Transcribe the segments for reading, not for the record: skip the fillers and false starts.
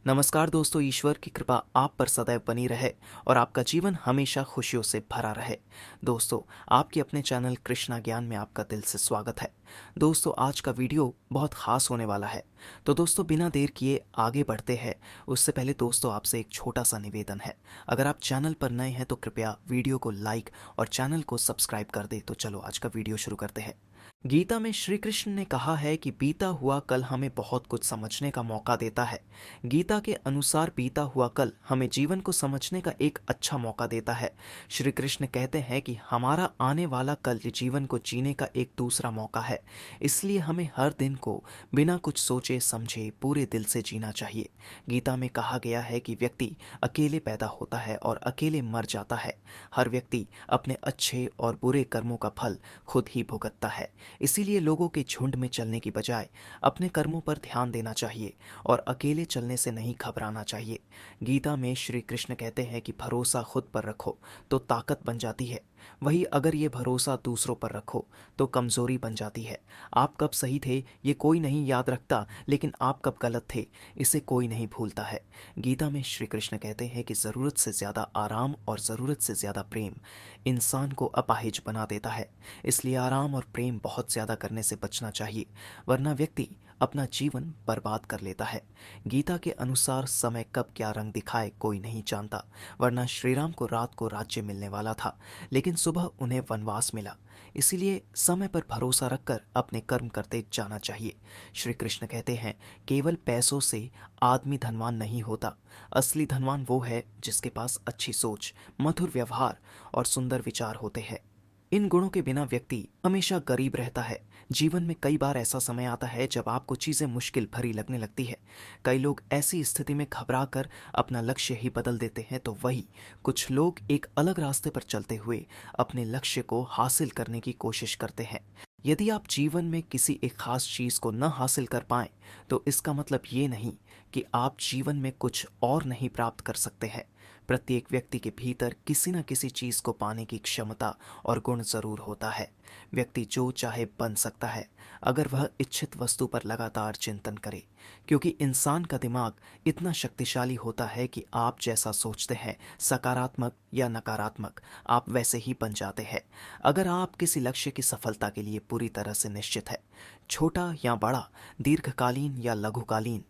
नमस्कार दोस्तों, ईश्वर की कृपा आप पर सदैव बनी रहे और आपका जीवन हमेशा खुशियों से भरा रहे। दोस्तों, आपके अपने चैनल कृष्णा ज्ञान में आपका दिल से स्वागत है। दोस्तों, आज का वीडियो बहुत ख़ास होने वाला है। तो दोस्तों, बिना देर किए आगे बढ़ते हैं। उससे पहले दोस्तों, आपसे एक छोटा सा निवेदन है। अगर आप चैनल पर नए हैं तो कृपया वीडियो को लाइक और चैनल को सब्सक्राइब कर दें। तो चलो आज का वीडियो शुरू करते हैं। गीता में श्री कृष्ण ने कहा है कि बीता हुआ कल हमें बहुत कुछ समझने का मौका देता है। गीता के अनुसार बीता हुआ कल हमें जीवन को समझने का एक अच्छा मौका देता है। श्री कृष्ण कहते हैं कि हमारा आने वाला कल जीवन को जीने का एक दूसरा मौका है। इसलिए हमें हर दिन को बिना कुछ सोचे समझे पूरे दिल से जीना चाहिए। गीता में कहा गया है कि व्यक्ति अकेले पैदा होता है और अकेले मर जाता है। हर व्यक्ति अपने अच्छे और बुरे कर्मों का फल खुद ही भुगतता है। इसीलिए लोगों के झुंड में चलने की बजाय अपने कर्मों पर ध्यान देना चाहिए और अकेले चलने से नहीं घबराना चाहिए। गीता में श्री कृष्ण कहते हैं कि भरोसा खुद पर रखो तो ताकत बन जाती है, वही अगर ये भरोसा दूसरों पर रखो तो कमजोरी बन जाती है। आप कब सही थे ये कोई नहीं याद रखता, लेकिन आप कब गलत थे इसे कोई नहीं भूलता है। गीता में श्री कृष्ण कहते हैं कि ज़रूरत से ज़्यादा आराम और ज़रूरत से ज़्यादा प्रेम इंसान को अपाहिज बना देता है। इसलिए आराम और प्रेम बहुत ज़्यादा करने से बचना चाहिए, वरना व्यक्ति अपना जीवन बर्बाद कर लेता है। गीता के अनुसार समय कब क्या रंग दिखाए कोई नहीं जानता, वरना श्रीराम को रात को राज्य मिलने वाला था, लेकिन सुबह उन्हें वनवास मिला। इसीलिए समय पर भरोसा रखकर अपने कर्म करते जाना चाहिए। श्री कृष्ण कहते हैं, केवल पैसों से आदमी धनवान नहीं होता। असली धनवान वो है जिसके पास अच्छी सोच, मधुर व्यवहार और सुंदर विचार होते हैं। इन गुणों के बिना व्यक्ति हमेशा गरीब रहता है। जीवन में कई बार ऐसा समय आता है जब आपको चीज़ें मुश्किल भरी लगने लगती है। कई लोग ऐसी स्थिति में घबरा कर अपना लक्ष्य ही बदल देते हैं, तो वही कुछ लोग एक अलग रास्ते पर चलते हुए अपने लक्ष्य को हासिल करने की कोशिश करते हैं। यदि आप जीवन में किसी एक खास चीज़ को न हासिल कर पाएं, तो इसका मतलब ये नहीं कि आप जीवन में कुछ और नहीं प्राप्त कर सकते हैं। प्रत्येक व्यक्ति के भीतर किसी न किसी चीज़ को पाने की क्षमता और गुण जरूर होता है। व्यक्ति जो चाहे बन सकता है अगर वह इच्छित वस्तु पर लगातार चिंतन करे, क्योंकि इंसान का दिमाग इतना शक्तिशाली होता है कि आप जैसा सोचते हैं, सकारात्मक या नकारात्मक, आप वैसे ही बन जाते हैं। अगर आप किसी लक्ष्य की सफलता के लिए पूरी तरह से निश्चित है, छोटा या बड़ा, दीर्घकालीन या लघुकालीन,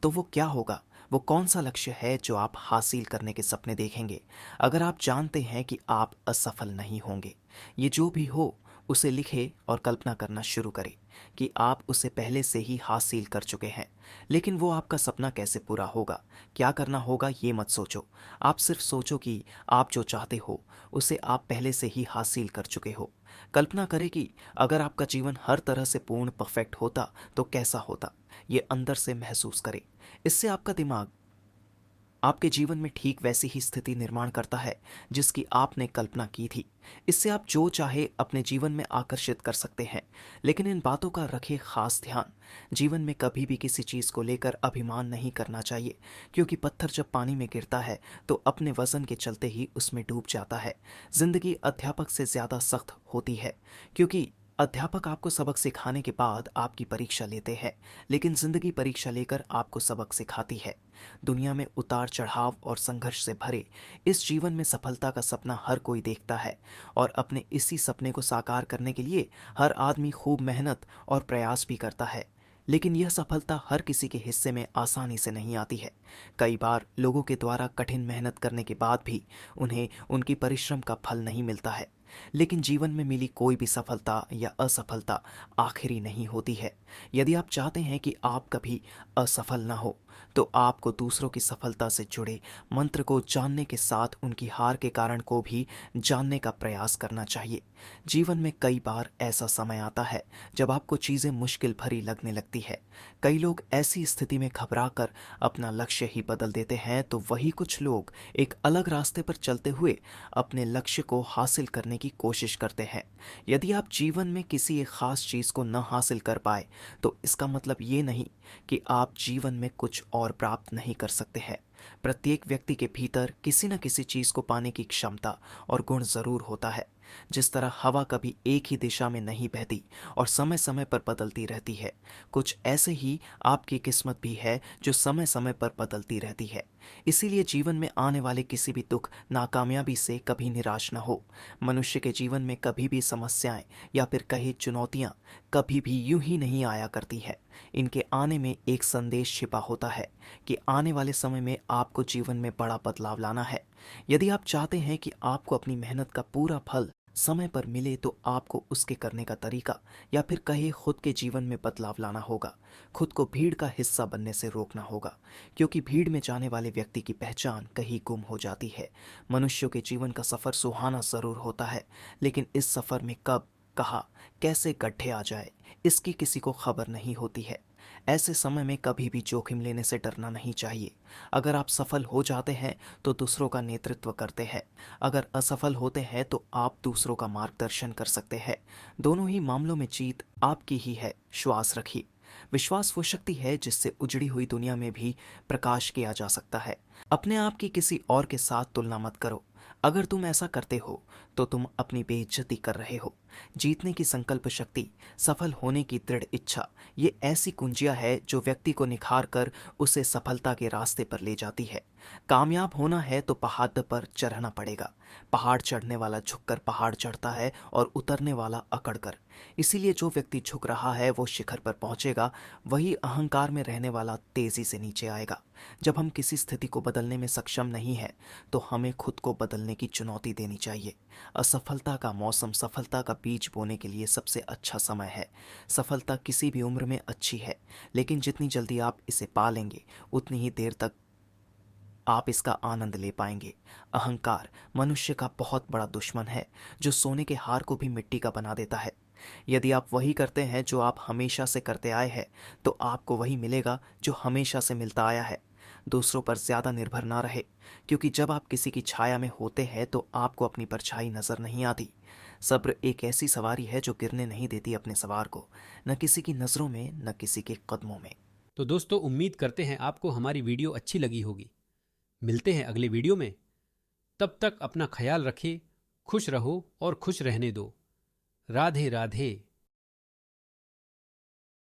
तो वो क्या होगा? वो कौन सा लक्ष्य है जो आप हासिल करने के सपने देखेंगे? अगर आप जानते हैं कि आप असफल नहीं होंगे, ये जो भी हो उसे लिखें और कल्पना करना शुरू करें कि आप उसे पहले से ही हासिल कर चुके हैं। लेकिन वो आपका सपना कैसे पूरा होगा, क्या करना होगा, ये मत सोचो। आप सिर्फ सोचो कि आप जो चाहते हो उसे आप पहले से ही हासिल कर चुके हो। कल्पना करें कि अगर आपका जीवन हर तरह से पूर्ण परफेक्ट होता तो कैसा होता, ये अंदर से महसूस करें। इससे आपका दिमाग आपके जीवन में ठीक वैसी ही स्थिति निर्माण करता है जिसकी आपने कल्पना की थी। इससे आप जो चाहे अपने जीवन में आकर्षित कर सकते हैं। लेकिन इन बातों का रखें खास ध्यान। जीवन में कभी भी किसी चीज़ को लेकर अभिमान नहीं करना चाहिए, क्योंकि पत्थर जब पानी में गिरता है तो अपने वजन के चलते ही उसमें डूब जाता है। जिंदगी अध्यापक से ज़्यादा सख्त होती है, क्योंकि अध्यापक आपको सबक सिखाने के बाद आपकी परीक्षा लेते हैं, लेकिन जिंदगी परीक्षा लेकर आपको सबक सिखाती है। दुनिया में उतार चढ़ाव और संघर्ष से भरे इस जीवन में सफलता का सपना हर कोई देखता है, और अपने इसी सपने को साकार करने के लिए हर आदमी खूब मेहनत और प्रयास भी करता है। लेकिन यह सफलता हर किसी के हिस्से में आसानी से नहीं आती है। कई बार लोगों के द्वारा कठिन मेहनत करने के बाद भी उन्हें उनकी परिश्रम का फल नहीं मिलता है। लेकिन जीवन में मिली कोई भी सफलता या असफलता आखिरी नहीं होती है। यदि आप चाहते हैं कि आप कभी असफल ना हो, तो आपको दूसरों की सफलता से जुड़े मंत्र को जानने के साथ उनकी हार के कारण को भी जानने का प्रयास करना चाहिए। जीवन में कई बार ऐसा समय आता है जब आपको चीज़ें मुश्किल भरी लगने लगती है। कई लोग ऐसी स्थिति में घबरा कर अपना लक्ष्य ही बदल देते हैं, तो वही कुछ लोग एक अलग रास्ते पर चलते हुए अपने लक्ष्य को हासिल करने की कोशिश करते हैं। यदि आप जीवन में किसी एक खास चीज़ को न हासिल कर पाए, तो इसका मतलब ये नहीं कि आप जीवन में कुछ और प्राप्त नहीं कर सकते हैं। प्रत्येक व्यक्ति के भीतर किसी न किसी चीज़ को पाने की क्षमता और गुण ज़रूर होता है। जिस तरह हवा कभी एक ही दिशा में नहीं बहती और समय समय पर बदलती रहती है, कुछ ऐसे ही आपकी किस्मत भी है जो समय समय पर बदलती रहती है। इसीलिए जीवन में आने वाले किसी भी दुख, नाकामयाबी से कभी निराश न हो। मनुष्य के जीवन में कभी भी समस्याएं या फिर कहे चुनौतियां कभी भी यूं ही नहीं आया करती है। इनके आने में एक संदेश छिपा होता है कि आने वाले समय में आपको जीवन में बड़ा बदलाव लाना है। यदि आप चाहते हैं कि आपको अपनी मेहनत का पूरा फल समय पर मिले तो आपको उसके करने का तरीका या फिर कहे खुद के जीवन में बदलाव लाना होगा। खुद को भीड़ का हिस्सा बनने से रोकना होगा, क्योंकि भीड़ में जाने वाले व्यक्ति की पहचान कहीं गुम हो जाती है। मनुष्यों के जीवन का सफ़र सुहाना ज़रूर होता है, लेकिन इस सफ़र में कब, कहाँ, कैसे गड्ढे आ जाए, इसकी किसी को खबर नहीं होती है। ऐसे समय में कभी भी जोखिम लेने से डरना नहीं चाहिए। अगर आप सफल हो जाते हैं तो दूसरों का नेतृत्व करते हैं, अगर असफल होते हैं तो आप दूसरों का मार्गदर्शन कर सकते हैं। दोनों ही मामलों में जीत आपकी ही है। श्वास रखिए। विश्वास वो शक्ति है जिससे उजड़ी हुई दुनिया में भी प्रकाश किया जा सकता है। अपने आप की किसी और के साथ तुलना मत करो। अगर तुम ऐसा करते हो तो तुम अपनी बेइज्जती कर रहे हो। जीतने की संकल्प शक्ति, सफल होने की दृढ़ इच्छा, ये ऐसी कुंजियां है जो व्यक्ति को निखार कर उसे सफलता के रास्ते पर ले जाती है। कामयाब होना है तो पहाड़ पर चढ़ना पड़ेगा। पहाड़ चढ़ने वाला झुककर पहाड़ चढ़ता है और उतरने वाला अकड़ कर। इसीलिए जो व्यक्ति झुक रहा है वो शिखर पर पहुंचेगा, वही अहंकार में रहने वाला तेजी से नीचे आएगा। जब हम किसी स्थिति को बदलने में सक्षम नहीं है तो हमें खुद को बदलने की चुनौती देनी चाहिए। असफलता का मौसम सफलता का बीज बोने के लिए सबसे अच्छा समय है। सफलता किसी भी उम्र में अच्छी है, लेकिन जितनी जल्दी आप इसे पा लेंगे उतनी ही देर तक आप इसका आनंद ले पाएंगे। अहंकार मनुष्य का बहुत बड़ा दुश्मन है, जो सोने के हार को भी मिट्टी का बना देता है। यदि आप वही करते हैं जो आप हमेशा से करते आए हैं तो आपको वही मिलेगा जो हमेशा से मिलता आया है। दूसरों पर ज्यादा निर्भर ना रहे, क्योंकि जब आप किसी की छाया में होते हैं तो आपको अपनी परछाई नजर नहीं आती। सब्र एक ऐसी सवारी है जो गिरने नहीं देती अपने सवार को, न किसी की नजरों में न किसी के कदमों में। तो दोस्तों, उम्मीद करते हैं आपको हमारी वीडियो अच्छी लगी होगी। मिलते हैं अगले वीडियो में। तब तक अपना ख्याल रखिए, खुश रहो और खुश रहने दो। राधे राधे।